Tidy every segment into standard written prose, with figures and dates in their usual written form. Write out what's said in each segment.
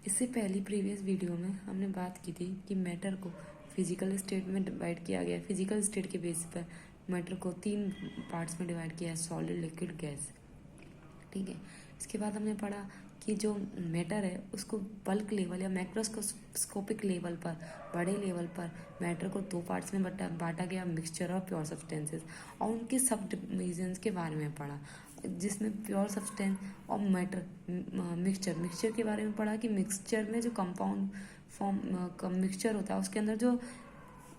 इससे पहली previous video में हमने बात की थी कि मैटर को फिजिकल स्टेट में डिवाइड किया गया। फिजिकल स्टेट के बेसिस पर मैटर को 3 पार्ट्स में डिवाइड किया है, सॉलिड, लिक्विड, गैस। ठीक है। इसके बाद हमने पढ़ा कि जो मैटर है उसको बल्क लेवल या मैक्रोस्कोपिक लेवल पर, बड़े लेवल पर मैटर को 2 पार्ट्स में बांटा गया, मिक्सचर और प्योर सब्सटेंसेस, और उनके सब डिविजन्स के बारे में पढ़ा, जिसमें प्योर सब्सटेंस और मैटर मिक्सचर के बारे में पढ़ा कि मिक्सचर में जो कंपाउंड फॉर्म मिक्सचर होता है उसके अंदर जो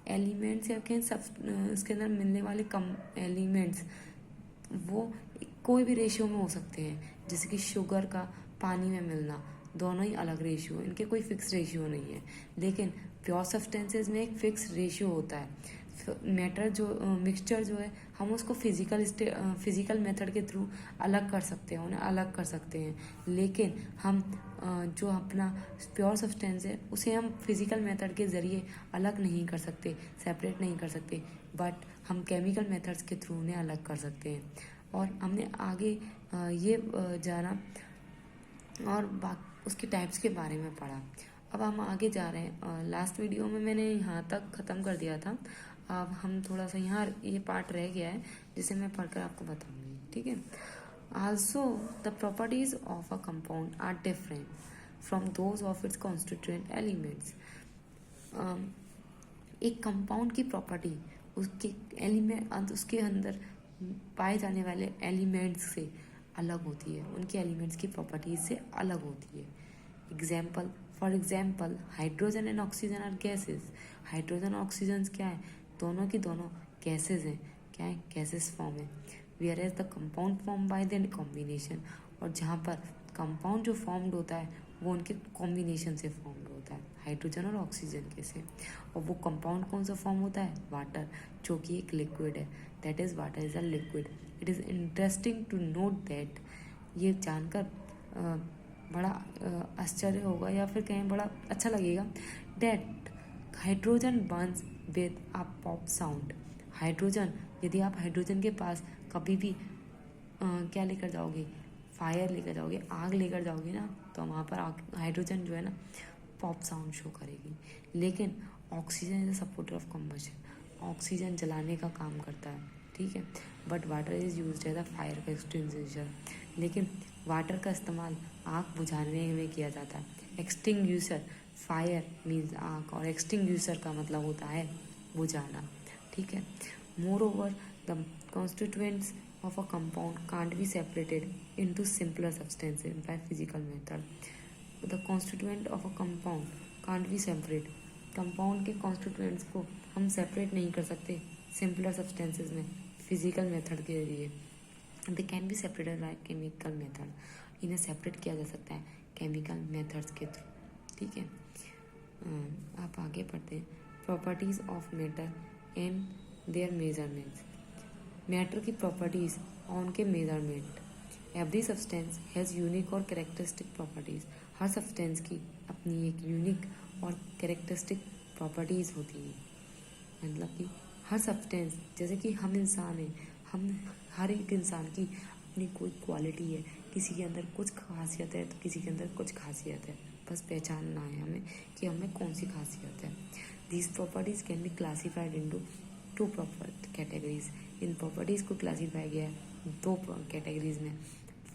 एलिमेंट्स या उसके अंदर मिलने वाले कम एलिमेंट्स वो कोई भी रेशियो में हो सकते हैं, जैसे कि शुगर का पानी में मिलना, दोनों ही अलग रेशियो, इनके कोई फिक्स रेशियो नहीं है। लेकिन प्योर सब्सटेंसेस में एक फिक्स रेशियो होता है। मैटर जो मिक्सचर जो है हम उसको फिजिकल मेथड के थ्रू अलग कर सकते हैं, उन्हें अलग कर सकते हैं। लेकिन हम जो अपना प्योर सब्सटेंस है उसे हम फिजिकल मेथड के ज़रिए अलग नहीं कर सकते, सेपरेट नहीं कर सकते, बट हम केमिकल मेथड्स के थ्रू उन्हें अलग कर सकते हैं। और हमने आगे ये जाना और उसके टाइप्स के बारे में पढ़ा। अब हम आगे जा रहे हैं। लास्ट वीडियो में मैंने यहाँ तक ख़त्म कर दिया था। अब हम थोड़ा सा यहाँ ये पार्ट रह गया है जिसे मैं पढ़कर आपको बताऊंगी। ठीक है। Also the properties of a compound are different from those of its constituent elements. एक कंपाउंड की प्रॉपर्टी उसके एलिमेंट उसके अंदर पाए जाने वाले एलिमेंट्स से अलग होती है, उनके एलिमेंट्स की प्रॉपर्टीज से अलग होती है। For example hydrogen and oxygen are gases. Hydrogen और ऑक्सीजन क्या है? दोनों की दोनों गैसेज हैं। क्या है? गैसेज फॉर्म है। Whereas the compound form by the combination, और जहाँ पर कंपाउंड जो फॉर्म्ड होता है वो उनके कॉम्बिनेशन से फॉर्म्ड होता है, हाइड्रोजन और ऑक्सीजन के से। और वो कंपाउंड कौन सा फॉर्म होता है? वाटर, जो कि एक लिक्विड है। That is water is a liquid. It is interesting to note that, ये जानकर बड़ा आश्चर्य होगा या फिर कहें बड़ा अच्छा लगेगा, that hydrogen Burns with a pop sound. Hydrogen, यदि आप हाइड्रोजन के पास कभी भी क्या लेकर जाओगे, फायर लेकर जाओगे, आग लेकर जाओगे ना, तो वहाँ पर हाइड्रोजन जो है ना पॉप साउंड शो करेगी। लेकिन oxygen is a supporter of combustion, oxygen जलाने का काम करता है। ठीक है। But water is use as a fire का एक्सटिंग्विशर। लेकिन वाटर का इस्तेमाल आग बुझाने में किया जाता है। एक्सटिंग्विशर, फायर मीन्स आग, और एक्सटिंग्विशर का मतलब होता है बुझाना। ठीक है। More over the constituents of a compound can't be separated into simpler substances by physical method. The constituent of a compound can't be separate. Compound के कॉन्स्टिट्यूएंट्स को हम सेपरेट नहीं कर सकते सिंपलर सब्सटेंसेस में फिजिकल मेथड के जरिए। They can be separated by chemical method, इन्हें सेपरेट किया जा सकता है केमिकल मेथड्स के थ्रू। ठीक है। आप आगे पढ़ते हैं। Properties of matter and their measurements. Matter की प्रॉपर्टीज और उनके measurement. Every substance has unique और कैरेक्टरिस्टिक प्रॉपर्टीज। हर सब्सटेंस की अपनी एक यूनिक और कैरेक्टरिस्टिक प्रॉपर्टीज होती हैं। मतलब कि हर सब्सटेंस, जैसे कि हम इंसान हैं, हम हर एक इंसान की अपनी कोई क्वालिटी है, किसी के अंदर कुछ खासियत है तो किसी के अंदर कुछ खासियत है, बस पहचानना है हमें कि हमें कौन सी खासियत है। These properties can be classified into 2 proper categories. इन प्रॉपर्टीज़ को क्लासीफाई गया है 2 कैटेगरीज में।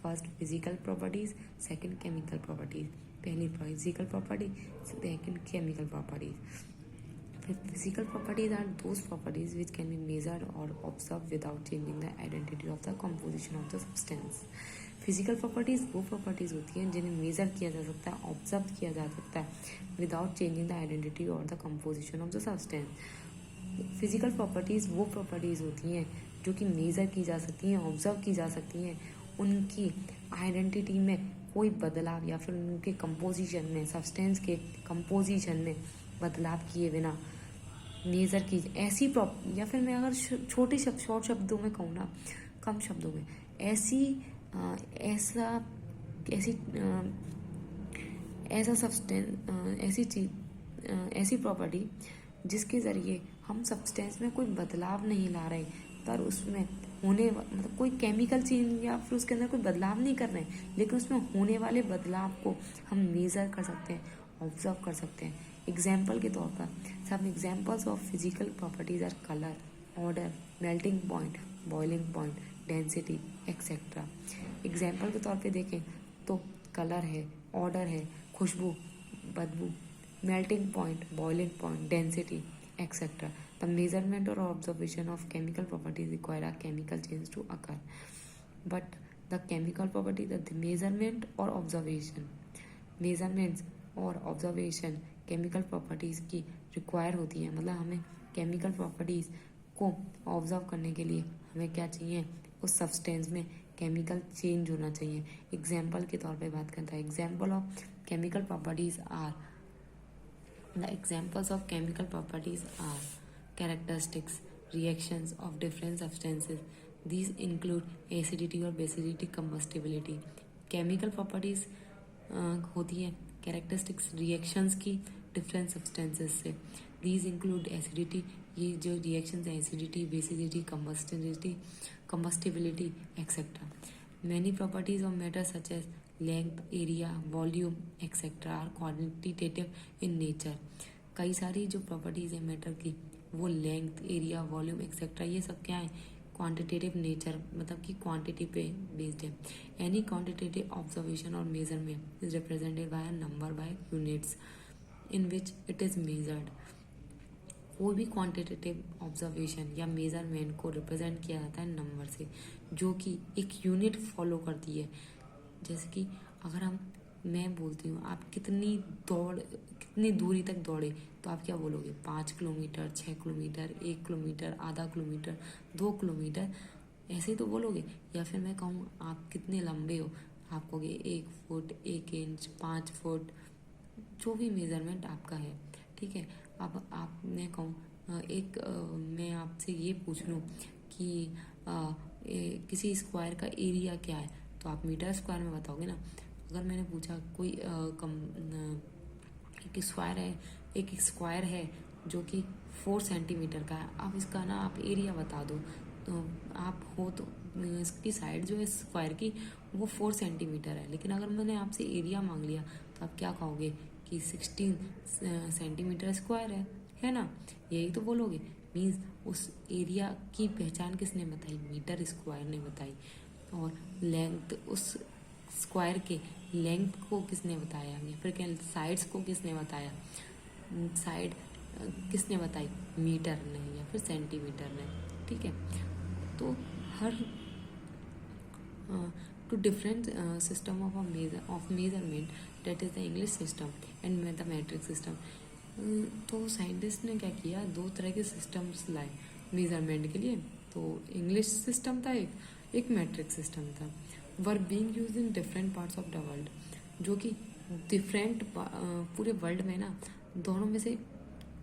First physical properties, second chemical properties. पहली physical property, second chemical properties. Physical properties are those properties which can be measured or observed without changing the identity of the composition of the substance. Physical properties वो properties होती हैं जिन्हें measure किया जा सकता है, observe किया जा सकता है विदाउट चेंजिंग द आइडेंटिटी और the composition of the substance. Physical properties वो प्रॉपर्टीज़ होती हैं जो कि मेज़र की जा सकती हैं, ऑब्जर्व की जा सकती हैं, उनकी आइडेंटिटी में कोई बदलाव या फिर उनके कंपोजिशन में, सब्सटेंस के कंपोजिशन में बदलाव किए बिना मेज़र की ऐसी या फिर मैं अगर शॉर्ट शब्दों में कहूँ ना, कम शब्दों में, ऐसा सब्सटेंस, ऐसी चीज, ऐसी प्रॉपर्टी जिसके ज़रिए हम सब्सटेंस में कोई बदलाव नहीं ला रहे पर उसमें मतलब कोई केमिकल चेंज या फिर उसके अंदर कोई बदलाव नहीं कर रहे हैं, लेकिन उसमें होने वाले बदलाव को हम मेज़र कर सकते हैं, ऑब्जर्व कर सकते हैं। एग्जाम्पल के तौर पर some examples of physical properties are colour, odour, melting point, boiling point, density etcetera. Example के तौर पे देखें तो कलर है, ऑर्डर है, खुशबू, बदबू, melting point, boiling point, density etcetera. The measurement or observation of chemical properties require a chemical change to occur. But the chemical property, the measurement or observation, measurements और observation chemical properties की require होती है। मतलब हमें chemical properties को observe करने के लिए हमें क्या चाहिए, उस substance में chemical change होना चाहिए। Example के तौर पे बात करता है, example of chemical properties are, the examples of chemical properties are characteristics, reactions of different substances. These include acidity और basicity, combustibility. Chemical properties होती है characteristics reactions की different substances से. These include acidity, ये जो reactions हैं acidity, basicity, combustibility, etc. Many properties of matter such as length, area, volume, etc. are quantitative in nature. कई सारी जो प्रॉपर्टीज है मैटर की वो लेंथ, एरिया, वॉल्यूम एक्सेट्रा ये सब क्या है, क्वांटिटेटिव नेचर, मतलब कि क्वांटिटी पे बेस्ड है। एनी क्वांटिटेटिव ऑब्जर्वेशन और measurement is represented by a number by units in which it is measured. कोई भी क्वांटिटेटिव ऑब्जर्वेशन या मेजरमेंट को रिप्रेजेंट किया जाता है नंबर से, जो कि एक यूनिट फॉलो करती है। जैसे कि अगर मैं बोलती हूँ आप कितनी दूरी तक दौड़े, तो आप क्या बोलोगे, 5 किलोमीटर, 6 किलोमीटर, 1 किलोमीटर, आधा किलोमीटर, 2 किलोमीटर, ऐसे ही तो बोलोगे। या फिर मैं कहूँ आप कितने लंबे हो, आप कहोगे 1 फुट, 1 इंच, 5 फुट, जो भी मेजरमेंट आपका है, ठीक है। अब मैं कहूँ मैं आपसे ये पूछ लूँ कि किसी स्क्वायर का एरिया क्या है, तो आप मीटर स्क्वायर में बताओगे ना। अगर मैंने पूछा कोई एक स्क्वायर है जो कि 4 सेंटीमीटर का है, आप इसका ना आप एरिया बता दो, तो आप हो तो इसकी साइड जो है स्क्वायर की वो 4 सेंटीमीटर है, लेकिन अगर मैंने आपसे एरिया मांग लिया तो आप क्या कहोगे कि 16 सेंटीमीटर स्क्वायर है ना, यही तो बोलोगे। मीन्स उस एरिया की पहचान किसने बताई, मीटर स्क्वायर ने बताई। और लेंथ, उस स्क्वायर के लेंथ को किसने बताया, या फिर क्या साइड्स को किसने बताया, साइड किसने बताई, मीटर ने या फिर सेंटीमीटर ने, ठीक है। तो हर two different system of measurement, that is the English system and mathematics system. तो साइंटिस्ट ने क्या किया, 2 तरह के सिस्टम्स लाए मेजरमेंट के लिए। तो इंग्लिश सिस्टम था एक मैट्रिक सिस्टम था। Were being used in different parts of the world, जो कि डिफरेंट पूरे वर्ल्ड में ना दोनों में से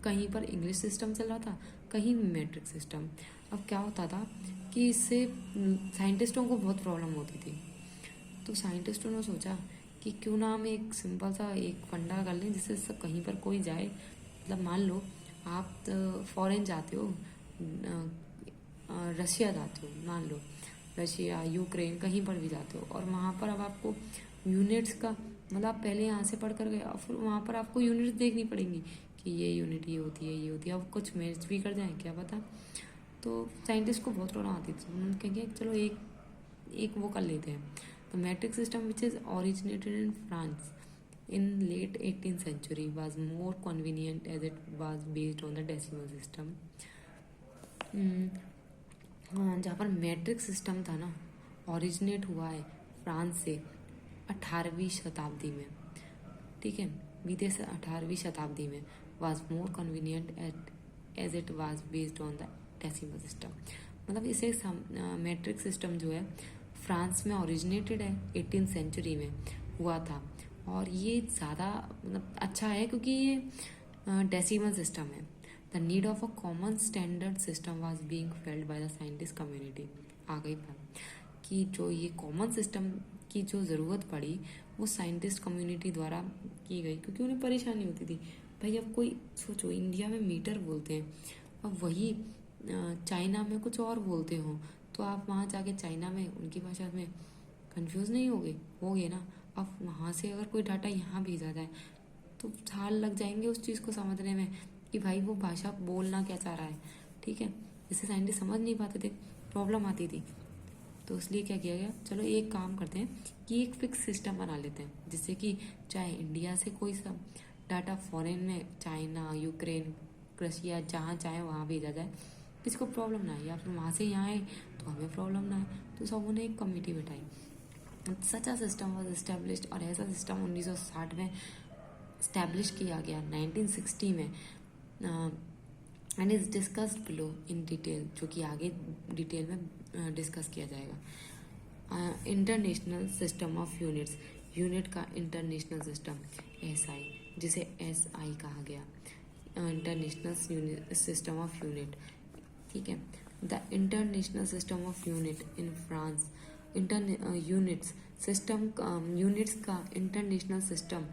कहीं पर इंग्लिश सिस्टम चल रहा था, कहीं मैट्रिक सिस्टम। अब क्या होता था कि इससे साइंटिस्टों को बहुत प्रॉब्लम होती थी। तो साइंटिस्टों ने सोचा कि क्यों ना हम एक सिंपल सा एक फंडा कर लें जिससे कहीं पर कोई जाए, मतलब मान लो आप फॉरेन जाते हो, रशिया जाते हो, मान लो रशिया, यूक्रेन, कहीं पर भी जाते हो, और वहाँ पर अब आपको यूनिट्स का, मतलब आप पहले यहाँ से पढ़ कर गए और फिर वहाँ पर आपको यूनिट्स देखनी पड़ेंगी कि ये यूनिट ये होती है, ये होती है। अब कुछ मैच भी कर जाए क्या पता। तो साइंटिस्ट को बहुत प्रॉब्लम आती थी, उन्होंने कहा कि चलो एक वो कर लेते हैं। The matric system which is originated in France in late 18th century was more convenient as it was based on the decimal system। हाँ, जहाँ पर मैट्रिक सिस्टम था ना, ओरिजिनेट हुआ है फ्रांस से 18वीं शताब्दी में, ठीक है, बीते से 18वीं शताब्दी में। Was more convenient as it was based on the decimal system. मतलब इसे मैट्रिक सिस्टम जो है फ्रांस में ओरिजिनेटेड है, 18th सेंचुरी में हुआ था, और ये ज़्यादा मतलब अच्छा है क्योंकि ये डेसिमल सिस्टम है। The need of a common standard system was being felt by the scientist community. आ गई बात कि जो ये कॉमन सिस्टम की जो ज़रूरत पड़ी वो साइंटिस्ट कम्युनिटी द्वारा की गई, क्योंकि उन्हें परेशानी होती थी। भाई अब कोई सोचो, इंडिया में मीटर बोलते हैं, अब वही चाइना में कुछ और बोलते हो, तो आप वहाँ जाके चाइना में उनकी भाषा में कंफ्यूज नहीं होगे ना। अब वहाँ से अगर कोई डाटा यहाँ भेजा जाए तो साल लग जाएंगे उस चीज़ को समझने में कि भाई वो भाषा बोलना क्या चाह रहा है, ठीक है। इससे साइंटिस्ट समझ नहीं पाते थे, प्रॉब्लम आती थी। तो इसलिए क्या किया गया, चलो एक काम करते हैं कि एक फिक्स सिस्टम बना लेते हैं, जिससे कि चाहे इंडिया से कोई सा डाटा फॉरेन में चाइना, यूक्रेन, रशिया, जहाँ चाहे वहाँ भेजा जाए, किसी को प्रॉब्लम ना आए, या फिर वहाँ से यहाँ आए तो हमें प्रॉब्लम ना आए। तो सब ने एक कमेटी बैठाई, सच अ सिस्टम वॉज एस्टेब्लिश्ड, और ऐसा सिस्टम 1960 में इस्टेब्लिश किया गया 1960 में, and is discussed below in detail, जो कि आगे डिटेल में डिस्कस किया जाएगा। International system of units, unit का इंटरनेशनल सिस्टम एसआई, जिसे एसआई कहा गया, इंटरनेशनल सिस्टम ऑफ यूनिट, ठीक है। The international system of unit in France, units system, units का इंटरनेशनल सिस्टम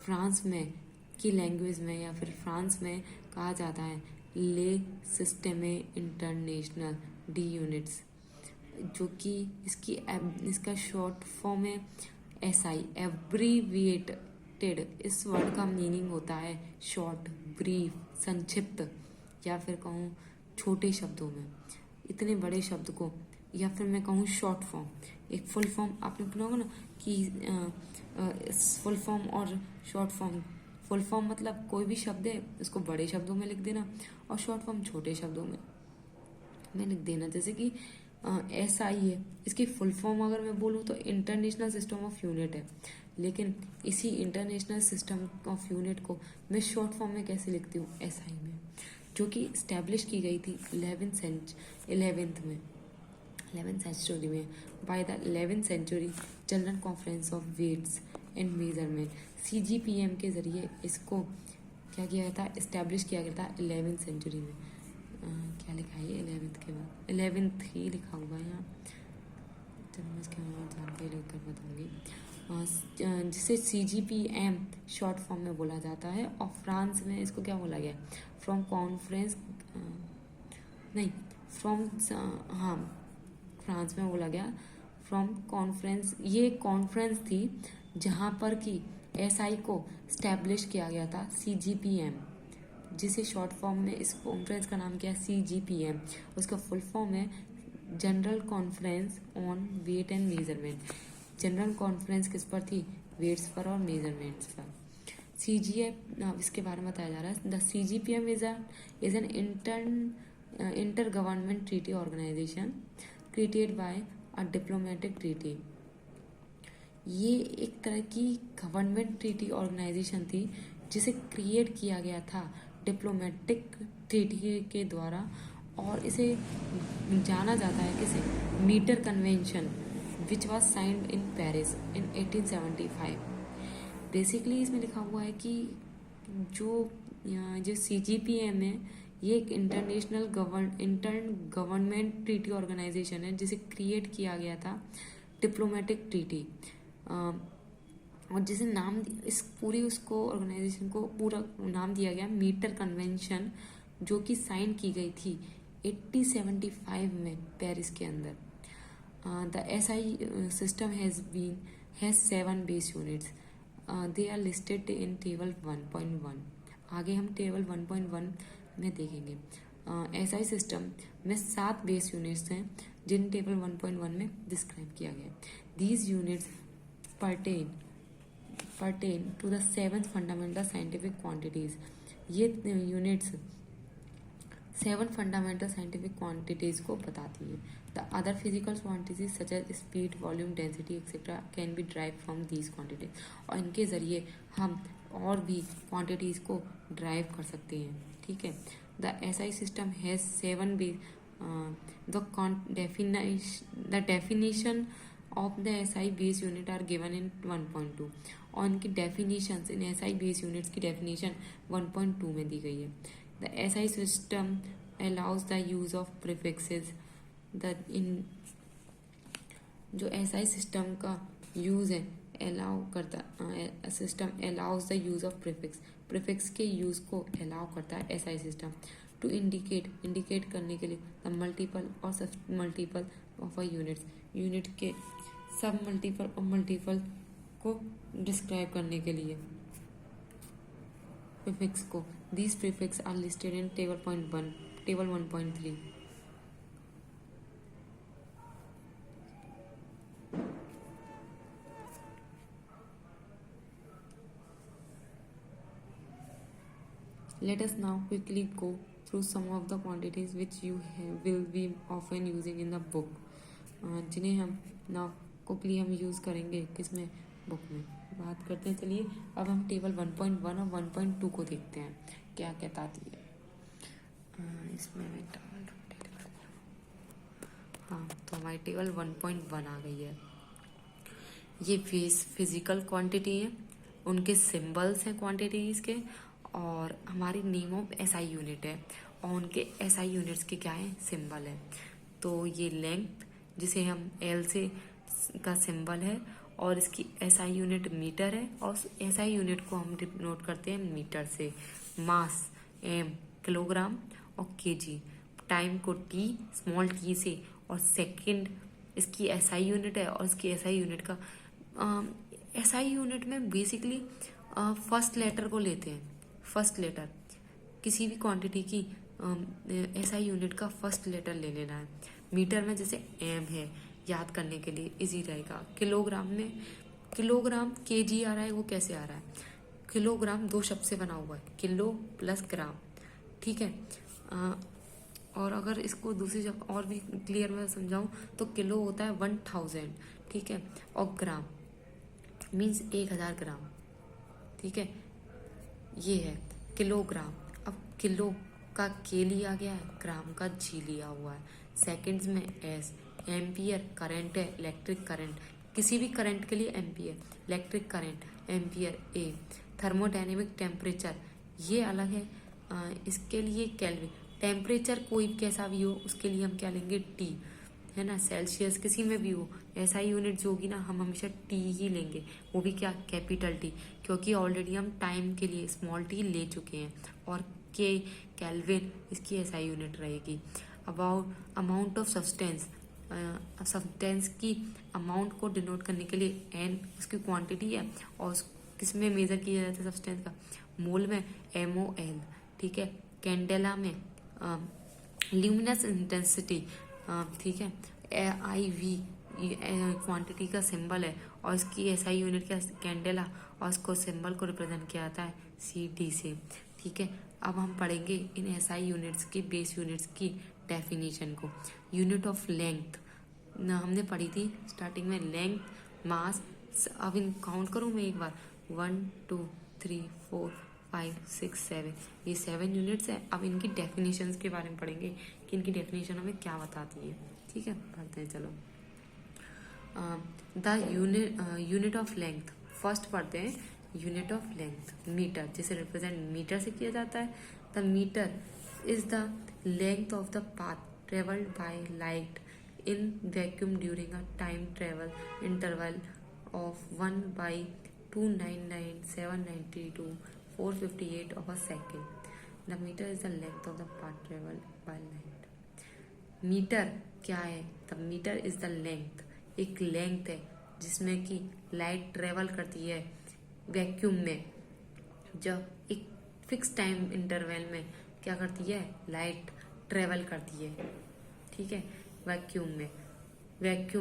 फ्रांस में की लैंग्वेज में या फिर फ्रांस में कहा जाता है ले सिस्टेमे इंटरनेशनल डी यूनिट्स, जो कि इसका शॉर्ट फॉर्म है एसआई, एब्रीविएटेड। इस वर्ड का मीनिंग होता है शॉर्ट, ब्रीफ, संक्षिप्त, या फिर कहूँ छोटे शब्दों में। इतने बड़े शब्द को, या फिर मैं कहूँ शॉर्ट फॉर्म, एक फुल फॉर्म आपने सुना होगा ना कि फुल फॉर्म और शॉर्ट फॉर्म। फुल फॉर्म मतलब कोई भी शब्द है उसको बड़े शब्दों में लिख देना, और शॉर्ट फॉर्म छोटे शब्दों में लिख देना। जैसे कि एसआई है, इसकी फुल फॉर्म अगर मैं बोलूँ तो इंटरनेशनल सिस्टम ऑफ यूनिट है, लेकिन इसी इंटरनेशनल सिस्टम ऑफ यूनिट को मैं शॉर्ट फॉर्म में कैसे लिखती हूँ, एसआई में, जो कि इस्टेब्लिश की गई थी 11th सेंचुरी में by the 11th century general conference of weights and measurement, CGPM के जरिए इसको क्या किया गया था, इस्टेब्लिश किया गया था 11th सेंचुरी में। क्या लिखा है 11th के बाद, 11th ही लिखा हुआ है यहाँ, चलो मैं इसके बाद जान के लिख कर बताऊँगी, जिसे CGPM शॉर्ट फॉर्म में बोला जाता है। और फ्रांस में इसको क्या बोला गया, फ्रांस में बोला गया फ्रॉम कॉन्फ्रेंस। ये कॉन्फ्रेंस थी जहाँ पर कि एसआई को स्टैब्लिश किया गया था, CGPM, जिसे शॉर्ट फॉर्म में इस कॉन्फ्रेंस का नाम क्या है, CGPM। उसका फुल फॉर्म है general conference on weight and measurement. General conference किस पर थी, वेट्स पर और मेजरमेंट्स पर। CGF इसके बारे में बताया जा रहा है, the CGPM is an inter government treaty organisation created by a diplomatic treaty. ये एक तरह की गवर्नमेंट ट्रीटी ऑर्गेनाइजेशन थी जिसे क्रिएट किया गया था डिप्लोमेटिक ट्रीटी के द्वारा, और इसे जाना जाता है किसे, metre convention, which was signed in Paris in 1875। Basically इसमें लिखा हुआ है कि जो CGPM है, ये एक इंटर गवर्नमेंट ट्रीटी ऑर्गेनाइजेशन है जिसे क्रिएट किया गया था डिप्लोमेटिक ट्रीटी, और जिसे नाम इस पूरी उसको ऑर्गेनाइजेशन को पूरा नाम दिया गया मीटर कन्वेंशन, जो कि साइन की गई थी 1875 में पेरिस के अंदर। The SI system has 7 base units, they are listed in table 1.1। आगे हम टेबल 1.1 में देखेंगे। SI सिस्टम में 7 बेस यूनिट्स हैं जिन टेबल 1.1 में डिस्क्राइब किया गया। These units pertain to the 7 fundamental scientific quantities। ये यूनिट्स 7 फंडामेंटल साइंटिफिक क्वांटिटीज को बताती है। The other physical quantities such as speed, volume, density etcetera can be derived from these quantities, और इनके जरिए हम और भी क्वांटिटीज को ड्राइव कर सकते हैं, ठीक है। The SI system has 7 base, the definition of the SI base unit are given in 1.2, और इनकी डेफिनेशंस, इन SI बेस यूनिट्स की डेफिनेशन 1.2 में दी गई है। The SI system allows the use of prefixes, जो SI सिस्टम का यूज है अलाउ करता, system allows the use of prefix के यूज को अलाउ करता है SI सिस्टम टू इंडिकेट करने के लिए द मल्टीपल और सब multiple of a units, unit के सब मल्टीपल और मल्टीपल को डिस्क्राइब करने के लिए प्रीफिक्स को। These prefix are listed in table 1.3। Let us now quickly go through some of the quantities which will be often using in the book, जिन्हें हम now quickly हम use करेंगे किसमें, बुक में। बात करते हैं, चलिए अब हम टेबल 1.1 और 1.2 को देखते हैं क्या कहताती है। इसमें मैं हाँ, तो हमारी टेबल 1.1 आ गई है। ये फिजिकल क्वांटिटी है, उनके सिंबल्स हैं क्वांटिटीज के, और हमारी नेम ऑफ एसआई यूनिट है, और उनके एसआई यूनिट्स के क्या है, सिंबल है। तो ये लेंथ जिसे हम एल से का सिंबल है, और इसकी एसआई यूनिट मीटर है, और एसआई यूनिट को हम डिनोट करते हैं मीटर से। मास एम किलोग्राम और केजी, टाइम को टी स्मॉल टी से, और सेकंड इसकी एसआई यूनिट है, और इसकी एसआई यूनिट का एसआई यूनिट में बेसिकली फर्स्ट लेटर को लेते हैं। फर्स्ट लेटर किसी भी क्वांटिटी की एसआई यूनिट का फर्स्ट लेटर ले लेना है। मीटर में जैसे एम है, याद करने के लिए इजी रहेगा। किलोग्राम में किलोग्राम केजी आ रहा है, वो कैसे आ रहा है, किलोग्राम दो शब्द से बना हुआ है, किलो प्लस ग्राम, ठीक है। और अगर इसको दूसरी शब्द और भी क्लियर में समझाऊं तो किलो होता है 1000, ठीक है, और ग्राम मीन्स 1000 ग्राम, ठीक है। ये है किलोग्राम। अब किलो का के लिया गया है, ग्राम का जी लिया हुआ है। सेकंड्स में एस, एम्पियर करंट है, इलेक्ट्रिक करंट, किसी भी करंट के लिए एम्पियर, इलेक्ट्रिक करंट एम्पियर ए। थर्मोडायनेमिक टेम्परेचर ये अलग है, इसके लिए केल्विन। टेम्परेचर कोई कैसा भी हो उसके लिए हम क्या लेंगे, टी, है ना। सेल्सियस किसी में भी हो, ऐसा यूनिट जो होगी ना, हम हमेशा टी ही लेंगे, वो भी क्या, कैपिटल टी, क्योंकि ऑलरेडी हम टाइम के लिए स्मॉल टी ले चुके हैं। और के केल्विन इसकी ऐसा यूनिट रहेगी। About amount of substance, substance की अमाउंट को डिनोट करने के लिए एन उसकी क्वांटिटी है, और किस में मेजर किया जाता है सब्सटेंस का, मोल में MOL, ठीक है। कैंडेला में ल्यूमिनस इंटेंसिटी, ठीक है, IV क्वांटिटी का सिंबल है, और इसकी SI यूनिट क्या, कैंडेला, और इसको सिंबल को रिप्रेजेंट किया जाता है CD से, ठीक है। अब हम पढ़ेंगे इन SI यूनिट्स की, बेस यूनिट्स की डेफिनेशन को। यूनिट ऑफ लेंथ ना हमने पढ़ी थी स्टार्टिंग में, लेंथ, मास। अब इन काउंट करूँ मैं एक बार, 1 2 3 4 5 6 7, ये 7 यूनिट्स है। अब इनकी डेफिनेशंस के बारे में पढ़ेंगे कि इनकी डेफिनेशन हमें क्या बताती है, ठीक है। पढ़ते हैं, चलो। The unit of length, first पढ़ते हैं यूनिट ऑफ लेंथ, मीटर, जिसे रिप्रेजेंट मीटर से किया जाता है। The metre is the length of the path travelled by light in vacuum during a time travel interval of 1/299,792,458 of a second. The meter is the length of the path traveled by light. Metre क्या है, the metre is the length, एक length है जिसमें कि light travel करती है vacuum में, जब एक फिक्स टाइम इंटरवल में क्या करती है, लाइट ट्रेवल करती है, ठीक है। वैक्यूम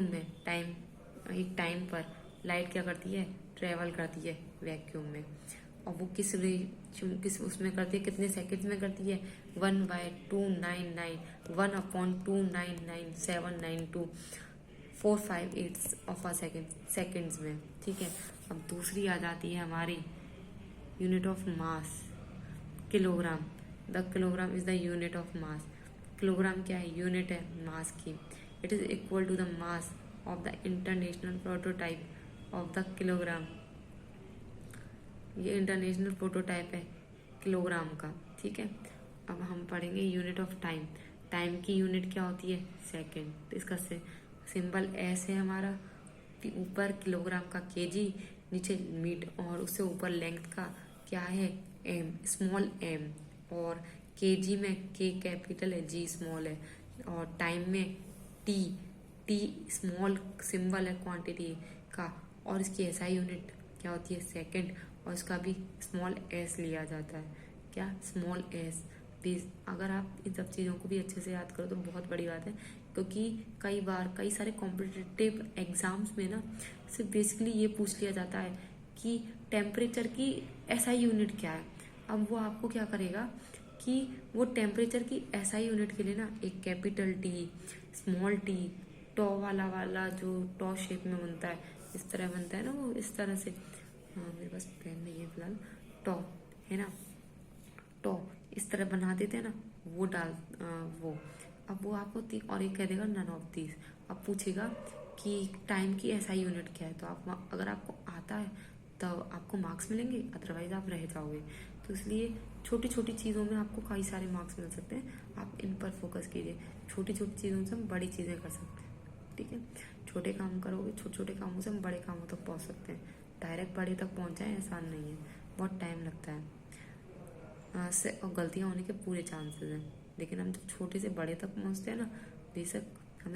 में टाइम, एक टाइम पर लाइट क्या करती है, ट्रेवल करती है वैक्यूम में, और वो किस उसमें करती है, कितने सेकंड्स में करती है, 1/299,792,458 ऑफ अ सेकंड्स में, ठीक है। अब दूसरी आ जाती है हमारी unit of mass, kilogram. The kilogram is the unit of mass. Kilogram क्या है, यूनिट है मास की। It is equal to the mass of the international prototype of the kilogram. ये इंटरनेशनल प्रोटोटाइप है किलोग्राम का, ठीक है। अब हम पढ़ेंगे यूनिट ऑफ टाइम। टाइम की यूनिट क्या होती है, सेकंड। इसका सिंबल एस है हमारा, ऊपर किलोग्राम का केजी, नीचे मीट, और उससे ऊपर लेंथ का क्या है, एम, स्मॉल एम, और केजी में के कैपिटल है, जी स्मॉल है, और टाइम में टी स्मॉल सिंबल है क्वांटिटी का, और इसकी एसआई यूनिट क्या होती है, सेकंड, और इसका भी स्मॉल एस लिया जाता है, क्या, स्मॉल एस। प्लीज़ अगर आप इन सब चीज़ों को भी अच्छे से याद करो तो बहुत बड़ी बात है, क्योंकि कई बार कई सारे कॉम्पिटिटिव एग्जाम्स में ना सिर्फ बेसिकली ये पूछ लिया जाता है कि टेम्परेचर की एसआई यूनिट क्या है। अब वो आपको क्या करेगा कि वो टेम्परेचर की एसआई यूनिट के लिए ना एक कैपिटल टी, स्मॉल टी, टॉ वाला जो टॉ शेप में बनता है, इस तरह बनता है ना वो, इस तरह से, हाँ मेरे पास पेन नहीं है फिलहाल, टॉ है ना, टॉ इस तरह बना देते हैं ना, वो वो अब वो आपको और एक कह देगा नन ऑफ दीज। अब पूछेगा कि टाइम की एसआई यूनिट क्या है, तो आप अगर आपको आता है तो आपको मार्क्स मिलेंगे, अदरवाइज आप रह जाओगे। तो इसलिए छोटी छोटी चीज़ों में आपको कई सारे मार्क्स मिल सकते हैं, आप इन पर फोकस कीजिए। छोटी छोटी चीज़ों से हम बड़ी चीज़ें कर सकते हैं, ठीक है। छोटे काम करोगे, छोटे छोटे कामों से हम बड़े कामों तक पहुंच सकते हैं। डायरेक्ट बड़े तक पहुंच जाए आसान नहीं है, बहुत टाइम लगता है, से और गलतियाँ होने के पूरे चांसेस हैं। लेकिन हम जब छोटे से बड़े तक पहुंचते हैं ना, बेशक हम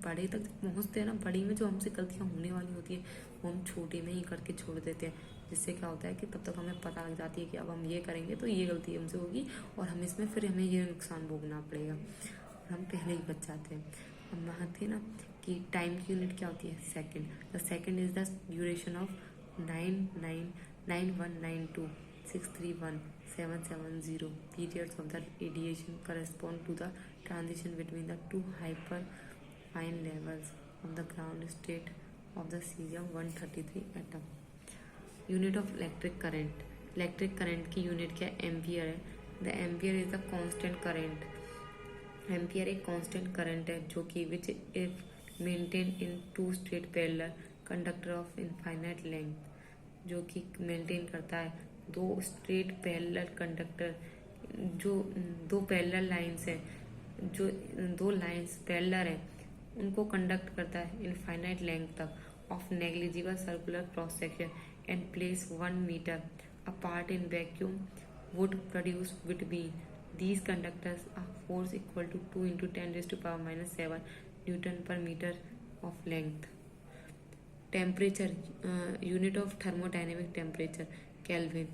बड़े तक पहुंचते हैं ना, बड़ी में जो हमसे गलतियाँ होने वाली होती है वो हम छोटे में ही करके छोड़ देते हैं, जिससे क्या होता है कि तब तक हमें पता लग जाती है कि अब हम ये करेंगे तो ये गलती हमसे होगी और हम इसमें फिर हमें ये नुकसान भोगना पड़ेगा, और हम पहले ही बच जाते हैं। अब वहाँ थे ना कि टाइम की यूनिट क्या होती है, second. The second is the duration of 99192631770 periods of the radiation correspond to the transition between the two hyper fine levels of the ground state of the cesium-133 atom. Unit of electric current, electric current की unit क्या, ampere है। The ampere is the constant current, ampere एक constant current है जो कि which if maintain in two straight parallel conductor of infinite length, जो कि maintain करता है दो स्ट्रेट पैरेलल कंडक्टर, जो दो पैरेलल लाइंस हैं, जो दो लाइंस पैरेलल हैं, उनको कंडक्ट करता है इनफाइनाइट लेंथ तक of negligible circular cross section and place 1 meter apart in vacuum would produce between these conductors a force equal to 2 into 10⁻⁻7 Newton per meter of length. Temperature, unit of thermodynamic temperature, Kelvin.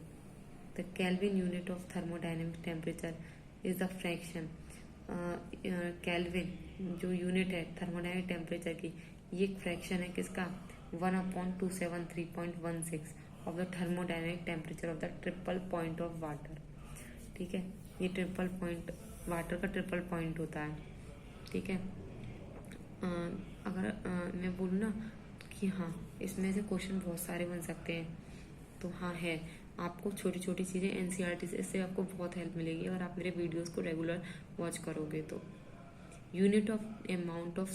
The Kelvin unit of thermodynamic temperature is the fraction. Kelvin जो unit है thermodynamic temperature की, ये एक fraction है किसका, 1/273.16 of the thermodynamic temperature of the triple point of water. ठीक है, ये ट्रिपल पॉइंट वाटर का ट्रिपल पॉइंट होता है, ठीक है। अगर मैं बोलूँ ना कि हाँ इसमें से क्वेश्चन बहुत सारे बन सकते हैं, तो हाँ है, आपको छोटी छोटी चीज़ें एनसीईआरटी से, इससे आपको बहुत हेल्प मिलेगी अगर आप मेरे वीडियोस को रेगुलर वॉच करोगे तो। Unit of amount of